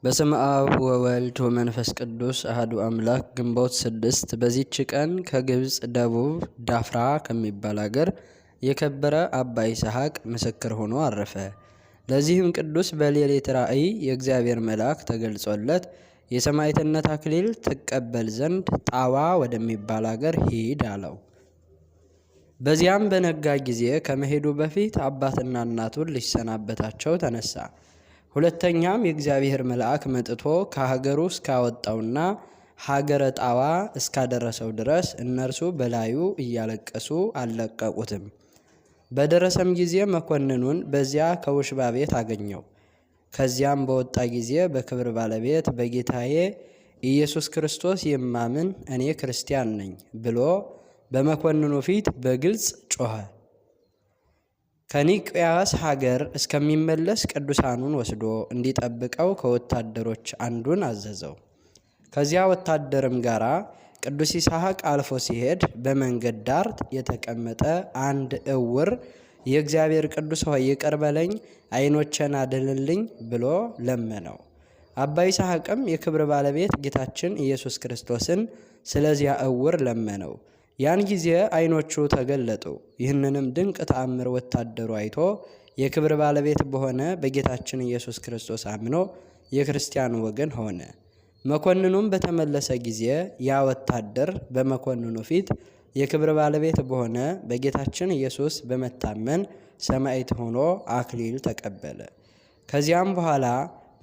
በስመ አብ ወወልድ ወመንፈስ ቅዱስ አሐዱ አምላክ። ግንቦት 6 በዚህች ቀን ከግብፅ ደቡብ ዳፍራ ከሚባል አገር የከበረ አባ ይስሐቅ ምስክር ሆኖ አረፈ። ለዚህም ቅዱስ በሌሊት ራእይ የእግዚአብሔር መልአክ ተገልጾለት የሰማዕትነት አክሊል ትቀበል ዘንድ ጣዋ ወደሚባል አገር ሂድ አለው። በዚያም በነጋ ጊዜ ከመሄዱ በፊት አባትና እናቱን ሊሰናበታቸው ተነሳ። ሁለተኛም የእግዚአብሔር መልአክ መጥቶ ከሀገሩ እስካወጣውና ሀገረ ጣዋ እስካደረሰው ድረስ እነርሱ በላዩ እያለቀሱ አልለቀቁትም። በደረሰም ጊዜ መኮንኑን በዚያ ከውሽባ ቤት አገኘው። ከዚያም በወጣ ጊዜ በክብር ባለቤት በጌታዬ ኢየሱስ ክርስቶስ የማምን እኔ ክርስቲያን ነኝ ብሎ በመኮንኑ ፊት በግልጽ ጮኸ። ከኒቅያስ ሀገር እስከሚመለስ ቅዱሳኑን ወስዶ እንዲጠብቀው ከወታደሮች አንዱን አዘዘው። ከዚያ ወታደርም ጋር ቅዱስ ይስሐቅ አልፎ ሲሄድ በመንገድ ዳር የተቀመጠ አንድ እውር የእግዚአብሔር ቅዱስ ሆይ ይቅር በለኝ፣ ዓይኖቼን አድንልኝ ብሎ ለመነው። አባ ይስሐቅም የክብር ባለቤት ጌታችን ኢየሱስ ክርስቶስን ስለዚያ እውር ለመነው። ያን ጊዜ ዓይኖቹ ተገለጡ። ይህንንም ድንቅ ተአምር ወታደሩ አይቶ የክብር ባለቤት በሆነ በጌታችን ኢየሱስ ክርስቶስ አምኖ የክርስቲያን ወገን ሆነ። መኮንኑም በተመለሰ ጊዜ ያ ወታደር በመኮንኑ ፊት የክብር ባለቤት በሆነ በጌታችን ኢየሱስ በመታመን ሰማዕት ሆኖ አክሊል ተቀበለ። ከዚያም በኋላ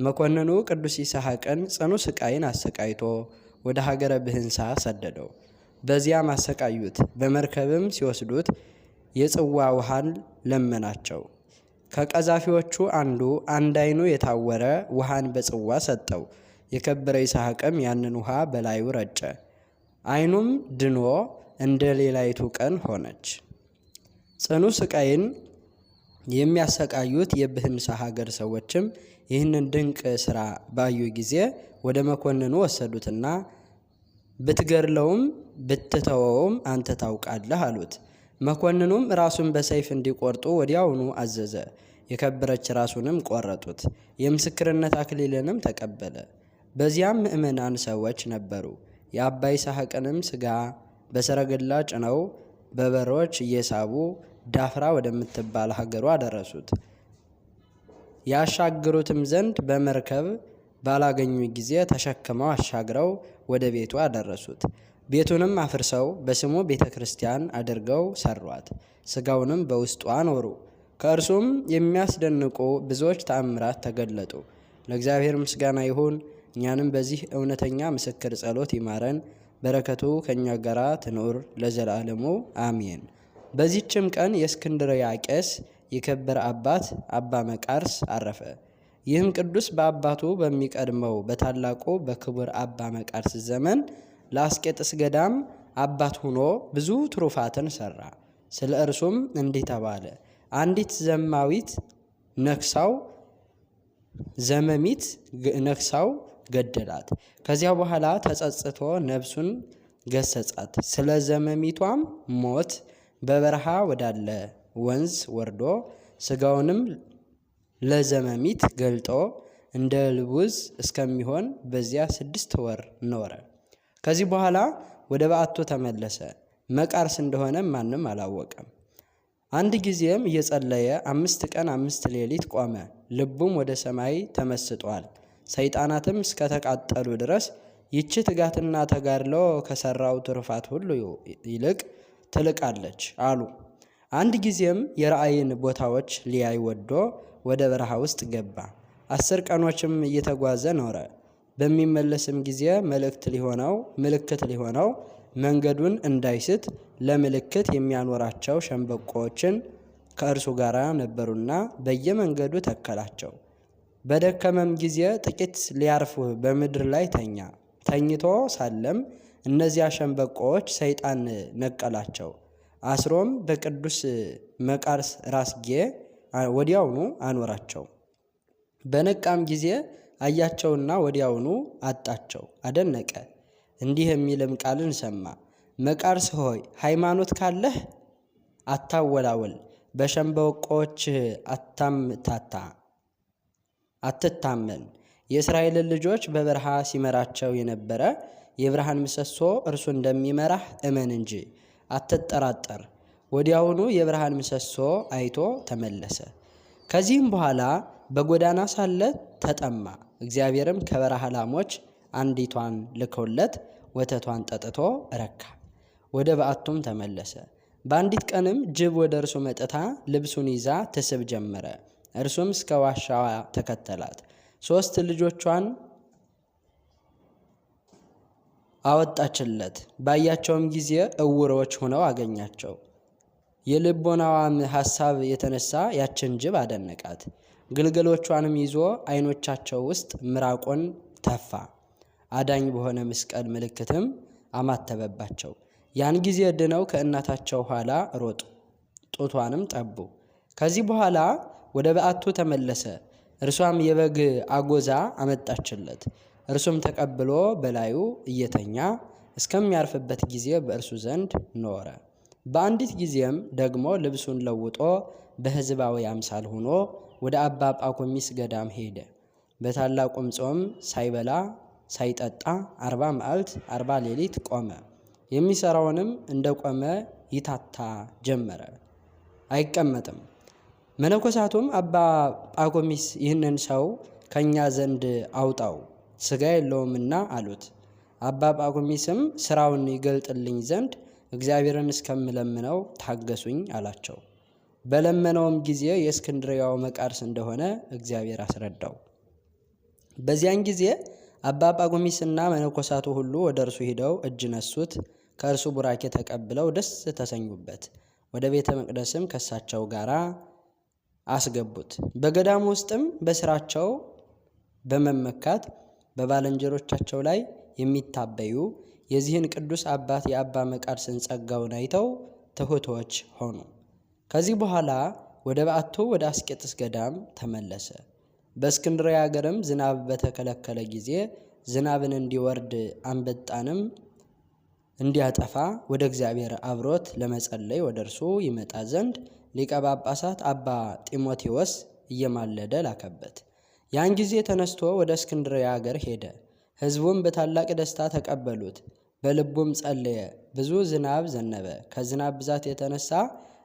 መኮንኑ ቅዱስ ይስሐቅን ጽኑ ስቃይን አሰቃይቶ ወደ ሀገረ ብህንሳ ሰደደው። በዚያም አሰቃዩት። በመርከብም ሲወስዱት የጽዋ ውሃን ለመናቸው። ከቀዛፊዎቹ አንድ ዓይኑ የታወረ ውሃን በጽዋ ሰጠው። የከበረ ይስሐቅም ያንን ውሃ በላዩ ረጨ። ዓይኑም ድኖ እንደ ሌላይቱ ቀን ሆነች። ጽኑ ስቃይን የሚያሰቃዩት የብህንሳ ሀገር ሰዎችም ይህንን ድንቅ ሥራ ባዩ ጊዜ ወደ መኮንኑ ወሰዱትና ብትገድለውም ብትተወውም አንተ ታውቃለህ አሉት። መኮንኑም ራሱን በሰይፍ እንዲቆርጡ ወዲያውኑ አዘዘ። የከበረች ራሱንም ቆረጡት። የምስክርነት አክሊልንም ተቀበለ። በዚያም ምእመናን ሰዎች ነበሩ። የአባ ይስሐቅንም ሥጋ በሰረገላ ጭነው በበሮች እየሳቡ ዳፍራ ወደምትባል ሀገሩ አደረሱት። ያሻግሩትም ዘንድ በመርከብ ባላገኙ ጊዜ ተሸክመው አሻግረው ወደ ቤቱ አደረሱት። ቤቱንም አፍርሰው በስሙ ቤተ ክርስቲያን አድርገው ሰሯት። ሥጋውንም በውስጧ አኖሩ። ከእርሱም የሚያስደንቁ ብዙዎች ተአምራት ተገለጡ። ለእግዚአብሔር ምስጋና ይሁን። እኛንም በዚህ እውነተኛ ምስክር ጸሎት ይማረን፣ በረከቱ ከእኛ ጋር ትኑር ለዘላለሙ አሜን። በዚህችም ቀን የእስክንድርያ ቄስ የከበረ አባት አባ መቃርስ አረፈ። ይህም ቅዱስ በአባቱ በሚቀድመው በታላቁ በክቡር አባ መቃርስ ዘመን ለአስቄጥስ ገዳም አባት ሆኖ ብዙ ትሩፋትን ሰራ። ስለ እርሱም እንዲህ ተባለ። አንዲት ዘመሚት ነክሳው ገደላት። ከዚያ በኋላ ተጸጽቶ ነፍሱን ገሰጻት። ስለ ዘመሚቷም ሞት በበረሃ ወዳለ ወንዝ ወርዶ ሥጋውንም ለዘመሚት ገልጦ እንደ ልቡዝ እስከሚሆን በዚያ 6 ወር ኖረ። ከዚህ በኋላ ወደ በዓቱ ተመለሰ። መቃርስ እንደሆነ ማንም አላወቀም። አንድ ጊዜም እየጸለየ 5 ቀን 5 ሌሊት ቆመ። ልቡም ወደ ሰማይ ተመስጧል። ሰይጣናትም እስከተቃጠሉ ድረስ ይቺ ትጋትና ተጋድሎ ከሰራው ትሩፋት ሁሉ ይልቅ ትልቃለች አሉ። አንድ ጊዜም የራእይን ቦታዎች ሊያይ ወዶ ወደ በረሃ ውስጥ ገባ። 10 ቀኖችም እየተጓዘ ኖረ። በሚመለስም ጊዜ ምልክት ሊሆነው መንገዱን እንዳይስት ለምልክት የሚያኖራቸው ሸምበቆዎችን ከእርሱ ጋር ነበሩና በየመንገዱ ተከላቸው። በደከመም ጊዜ ጥቂት ሊያርፍ በምድር ላይ ተኛ። ተኝቶ ሳለም እነዚያ ሸምበቆዎች ሰይጣን ነቀላቸው። አስሮም በቅዱስ መቃርስ ራስጌ ወዲያውኑ አኖራቸው። በነቃም ጊዜ አያቸውና ወዲያውኑ አጣቸው፣ አደነቀ። እንዲህ የሚልም ቃልን ሰማ። መቃርስ ሆይ ሃይማኖት ካለህ አታወላወል፣ በሸምበቆዎች አትታመን። የእስራኤልን ልጆች በበረሃ ሲመራቸው የነበረ የብርሃን ምሰሶ እርሱ እንደሚመራህ እመን እንጂ አትጠራጠር። ወዲያውኑ የብርሃን ምሰሶ አይቶ ተመለሰ። ከዚህም በኋላ በጎዳና ሳለ ተጠማ። እግዚአብሔርም ከበረሃ ላሞች አንዲቷን ልኮለት ወተቷን ጠጥቶ ረካ። ወደ በዓቱም ተመለሰ። በአንዲት ቀንም ጅብ ወደ እርሱ መጥታ ልብሱን ይዛ ትስብ ጀመረ። እርሱም እስከ ዋሻዋ ተከተላት። 3 ልጆቿን አወጣችለት። ባያቸውም ጊዜ እውሮች ሆነው አገኛቸው። የልቦናዋም ሐሳብ የተነሳ ያችን ጅብ አደነቃት። ግልገሎቿንም ይዞ ዓይኖቻቸው ውስጥ ምራቆን ተፋ። አዳኝ በሆነ መስቀል ምልክትም አማተበባቸው። ያን ጊዜ ድነው ከእናታቸው ኋላ ሮጡ፣ ጡቷንም ጠቡ። ከዚህ በኋላ ወደ በዓቱ ተመለሰ። እርሷም የበግ አጎዛ አመጣችለት። እርሱም ተቀብሎ በላዩ እየተኛ እስከሚያርፍበት ጊዜ በእርሱ ዘንድ ኖረ። በአንዲት ጊዜም ደግሞ ልብሱን ለውጦ በሕዝባዊ አምሳል ሆኖ ወደ አባ ጳኩሚስ ገዳም ሄደ። በታላቁም ጾም ሳይበላ ሳይጠጣ 40 መዓልት 40 ሌሊት ቆመ። የሚሰራውንም እንደቆመ ይታታ ጀመረ፣ አይቀመጥም። መነኮሳቱም አባ ጳኩሚስ ይህንን ሰው ከእኛ ዘንድ አውጣው፣ ሥጋ የለውምና አሉት። አባ ጳኩሚስም ሥራውን ይገልጥልኝ ዘንድ እግዚአብሔርን እስከምለምነው ታገሱኝ አላቸው። በለመነውም ጊዜ የእስክንድርያው መቃርስ እንደሆነ እግዚአብሔር አስረዳው። በዚያን ጊዜ አባ ጳኩሚስና መነኮሳቱ ሁሉ ወደ እርሱ ሂደው እጅ ነሱት። ከእርሱ ቡራኬ ተቀብለው ደስ ተሰኙበት። ወደ ቤተ መቅደስም ከሳቸው ጋር አስገቡት። በገዳሙ ውስጥም በስራቸው በመመካት በባልንጀሮቻቸው ላይ የሚታበዩ የዚህን ቅዱስ አባት የአባ መቃርስን ጸጋውን አይተው ትሑቶች ሆኑ። ከዚህ በኋላ ወደ በዓቱ ወደ አስቄጥስ ገዳም ተመለሰ። በእስክንድርያ ሀገርም ዝናብ በተከለከለ ጊዜ ዝናብን እንዲወርድ አንበጣንም እንዲያጠፋ ወደ እግዚአብሔር አብሮት ለመጸለይ ወደ እርሱ ይመጣ ዘንድ ሊቀ ጳጳሳት አባ ጢሞቴዎስ እየማለደ ላከበት። ያን ጊዜ ተነስቶ ወደ እስክንድርያ ሀገር ሄደ። ሕዝቡም በታላቅ ደስታ ተቀበሉት። በልቡም ጸለየ። ብዙ ዝናብ ዘነበ። ከዝናብ ብዛት የተነሳ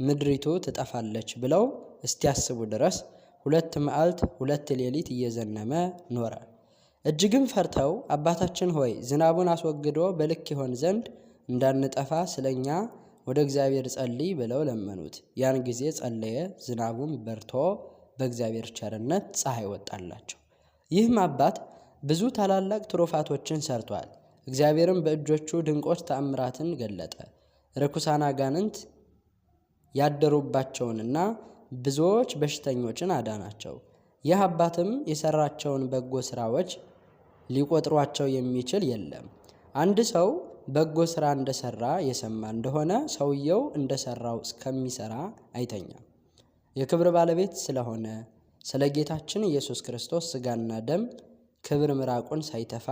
ምድሪቱ ትጠፋለች ብለው እስቲያስቡ ድረስ 2 መዓልት 2 ሌሊት እየዘነመ ኖረ። እጅግም ፈርተው አባታችን ሆይ ዝናቡን አስወግዶ በልክ ይሆን ዘንድ እንዳንጠፋ ስለኛ ወደ እግዚአብሔር ጸልይ ብለው ለመኑት። ያን ጊዜ ጸለየ። ዝናቡም በርቶ በእግዚአብሔር ቸርነት ፀሐይ ወጣላቸው። ይህም አባት ብዙ ታላላቅ ትሩፋቶችን ሰርቷል። እግዚአብሔርም በእጆቹ ድንቆች ተአምራትን ገለጠ። ርኩሳን አጋንንት ያደሩባቸውንና ብዙዎች በሽተኞችን አዳናቸው። ይህ አባትም የሰራቸውን በጎ ስራዎች ሊቆጥሯቸው የሚችል የለም። አንድ ሰው በጎ ስራ እንደሰራ የሰማ እንደሆነ ሰውየው እንደሰራው እስከሚሰራ አይተኛም። የክብር ባለቤት ስለሆነ ስለ ጌታችን ኢየሱስ ክርስቶስ ሥጋና ደም ክብር ምራቁን ሳይተፋ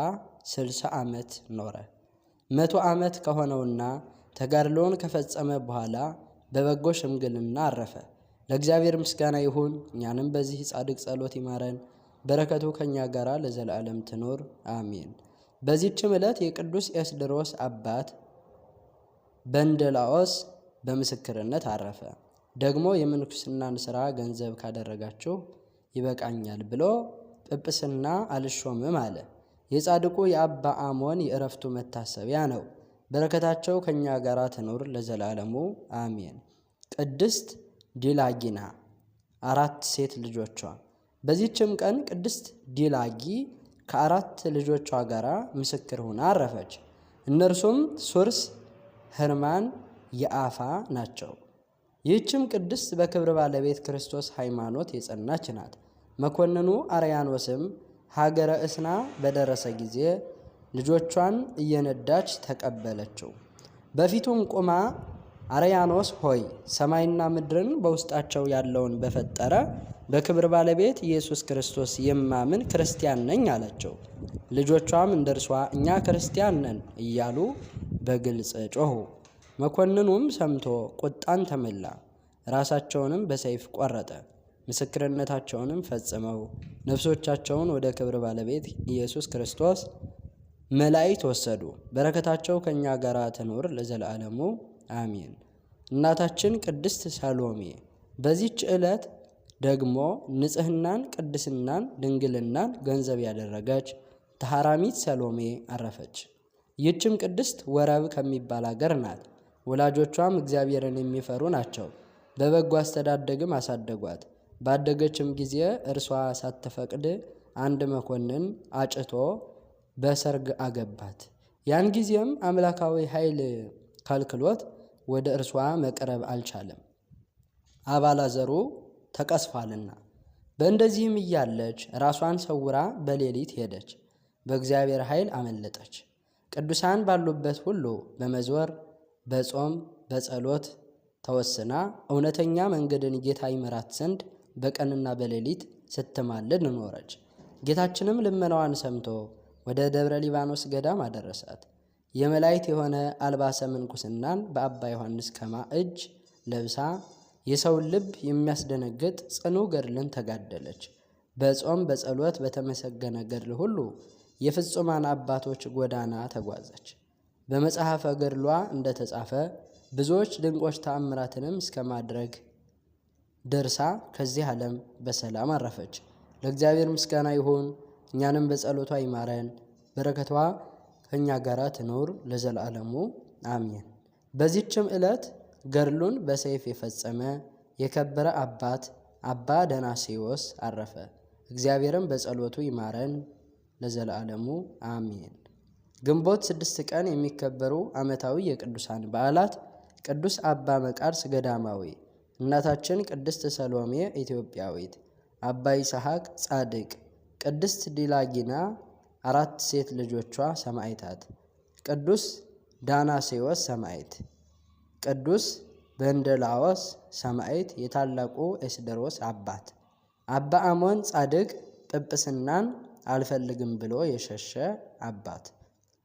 60 ዓመት ኖረ። 100 ዓመት ከሆነውና ተጋድሎውን ከፈጸመ በኋላ በበጎ ሽምግልና አረፈ። ለእግዚአብሔር ምስጋና ይሁን። እኛንም በዚህ ጻድቅ ጸሎት ይማረን፣ በረከቱ ከእኛ ጋር ለዘላለም ትኖር አሜን። በዚህችም ዕለት የቅዱስ ኤስድሮስ አባት በንደላኦስ በምስክርነት አረፈ። ደግሞ የምንኩስናን ሥራ ገንዘብ ካደረጋችሁ ይበቃኛል ብሎ ጵጵስና አልሾምም አለ። የጻድቁ የአባ አሞን የእረፍቱ መታሰቢያ ነው። በረከታቸው ከእኛ ጋር ትኑር ለዘላለሙ አሜን። ቅድስት ዲላጊና 4 ሴት ልጆቿ። በዚህችም ቀን ቅድስት ዲላጊ ከ4 ልጆቿ ጋር ምስክር ሆና አረፈች። እነርሱም ሱርስ፣ ህርማን፣ የአፋ ናቸው። ይህችም ቅድስት በክብር ባለቤት ክርስቶስ ሃይማኖት የጸናች ናት። መኮንኑ አርያኖስም ሀገረ እስና በደረሰ ጊዜ ልጆቿን እየነዳች ተቀበለችው። በፊቱም ቆማ አርያኖስ ሆይ ሰማይና ምድርን በውስጣቸው ያለውን በፈጠረ በክብር ባለቤት ኢየሱስ ክርስቶስ የማምን ክርስቲያን ነኝ አለችው። ልጆቿም እንደርሷ እኛ ክርስቲያን ነን እያሉ በግልጽ ጮኹ። መኮንኑም ሰምቶ ቁጣን ተመላ፣ ራሳቸውንም በሰይፍ ቆረጠ። ምስክርነታቸውንም ፈጽመው ነፍሶቻቸውን ወደ ክብር ባለቤት ኢየሱስ ክርስቶስ መላእክት ወሰዱ። በረከታቸው ከእኛ ጋር ትኑር ለዘላለሙ አሜን። እናታችን ቅድስት ሰሎሜ በዚህች ዕለት ደግሞ ንጽሕናን፣ ቅድስናን፣ ድንግልናን ገንዘብ ያደረገች ተሐራሚት ሰሎሜ አረፈች። ይህችም ቅድስት ወረብ ከሚባል አገር ናት። ወላጆቿም እግዚአብሔርን የሚፈሩ ናቸው። በበጎ አስተዳደግም አሳደጓት። ባደገችም ጊዜ እርሷ ሳትፈቅድ አንድ መኮንን አጭቶ በሰርግ አገባት። ያን ጊዜም አምላካዊ ኃይል ከልክሎት ወደ እርሷ መቅረብ አልቻለም፣ አባላዘሩ ተቀስፏልና። በእንደዚህም እያለች ራሷን ሰውራ በሌሊት ሄደች፣ በእግዚአብሔር ኃይል አመለጠች። ቅዱሳን ባሉበት ሁሉ በመዞር በጾም በጸሎት ተወስና እውነተኛ መንገድን ጌታ ይመራት ዘንድ በቀንና በሌሊት ስትማልድ ኖረች። ጌታችንም ልመናዋን ሰምቶ ወደ ደብረ ሊባኖስ ገዳም አደረሳት። የመላእክት የሆነ አልባሰ ምንኩስናን በአባ ዮሐንስ ከማ እጅ ለብሳ የሰውን ልብ የሚያስደነግጥ ጽኑ ገድልን ተጋደለች። በጾም በጸሎት በተመሰገነ ገድል ሁሉ የፍጹማን አባቶች ጎዳና ተጓዘች። በመጽሐፈ ገድሏ እንደተጻፈ ብዙዎች ድንቆች ተአምራትንም እስከ ማድረግ ደርሳ ከዚህ ዓለም በሰላም አረፈች። ለእግዚአብሔር ምስጋና ይሁን፣ እኛንም በጸሎቷ ይማረን፣ በረከቷ ከእኛ ጋር ትኑር ለዘላለሙ አሜን። በዚህችም ዕለት ገድሉን በሰይፍ የፈጸመ የከበረ አባት አባ ደናስዮስ አረፈ። እግዚአብሔርም በጸሎቱ ይማረን ለዘላለሙ አሜን። ግንቦት 6 ቀን የሚከበሩ ዓመታዊ የቅዱሳን በዓላት: ቅዱስ አባ መቃርስ ገዳማዊ፣ እናታችን ቅድስት ሰሎሜ ኢትዮጵያዊት፣ አባ ይስሐቅ ጻድቅ፣ ቅድስት ዲላጊና 4 ሴት ልጆቿ ሰማዕታት፣ ቅዱስ ዳናሴዎስ ሰማዕት፣ ቅዱስ በንደላዎስ ሰማዕት የታላቁ ኤስደሮስ አባት፣ አባ አሞን ጻድቅ ጵጵስናን አልፈልግም ብሎ የሸሸ አባት።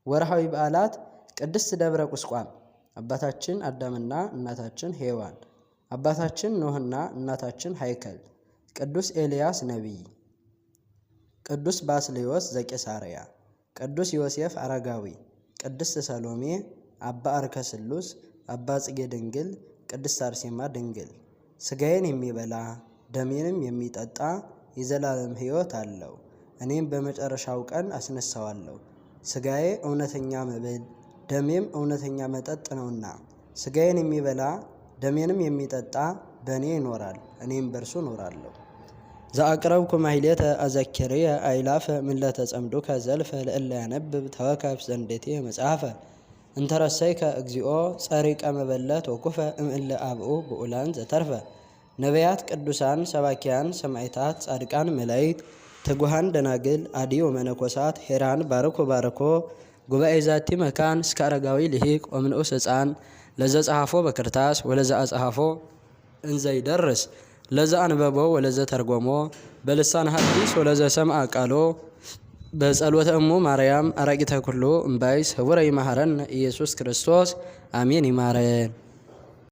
ወርሃዊ በዓላት: ቅድስት ደብረ ቁስቋም አባታችን አዳምና እናታችን ሔዋን፣ አባታችን ኖህና እናታችን ሃይከል፣ ቅዱስ ኤልያስ ነቢይ፣ ቅዱስ ባስልዮስ ዘቄሳርያ፣ ቅዱስ ዮሴፍ አረጋዊ፣ ቅድስት ሰሎሜ፣ አባ አርከስሉስ፣ አባ ጽጌ ድንግል፣ ቅድስት አርሴማ ድንግል። ሥጋዬን የሚበላ ደሜንም የሚጠጣ የዘላለም ሕይወት አለው፣ እኔም በመጨረሻው ቀን አስነሳዋለሁ። ሥጋዬ እውነተኛ መብል ደሜም እውነተኛ መጠጥ ነውና፣ ሥጋዬን የሚበላ ደሜንም የሚጠጣ በእኔ ይኖራል፣ እኔም በእርሱ እኖራለሁ። ዘአቅረብኩ ማሕሌተ አዘኪርየ አእላፈ ምለተ ጸምዱከ ዘልፈ ለእለ ያነብብ ተወከፍ ዘንዴቴ መጽሐፈ እንተረሰይከ እግዚኦ ጸሪቀ መበለት ወኩፈ እምእለ አብኡ ብኡላን ዘተርፈ ነቢያት፣ ቅዱሳን፣ ሰባኪያን፣ ሰማዕታት፣ ጻድቃን፣ መላእክት፣ ትጉሃን ደናግል፣ አዲ ወመነኮሳት ሄራን ባርኮ ባርኮ ጉባኤ ዛቲ መካን እስከ አረጋዊ ልሂቅ ወምንዑስ ሕፃን ለዘ ጸሐፎ በክርታስ ወለዘ አጸሐፎ እንዘይደርስ ለዘ አንበቦ ወለዘ ተርጎሞ በልሳን ሐዲስ ወለዘ ሰምዐ ቃሎ በጸሎተ እሙ ማርያም አራቂተ ኩሉ እምባይስ ህቡረ ይማረን ኢየሱስ ክርስቶስ አሜን። ይማረን።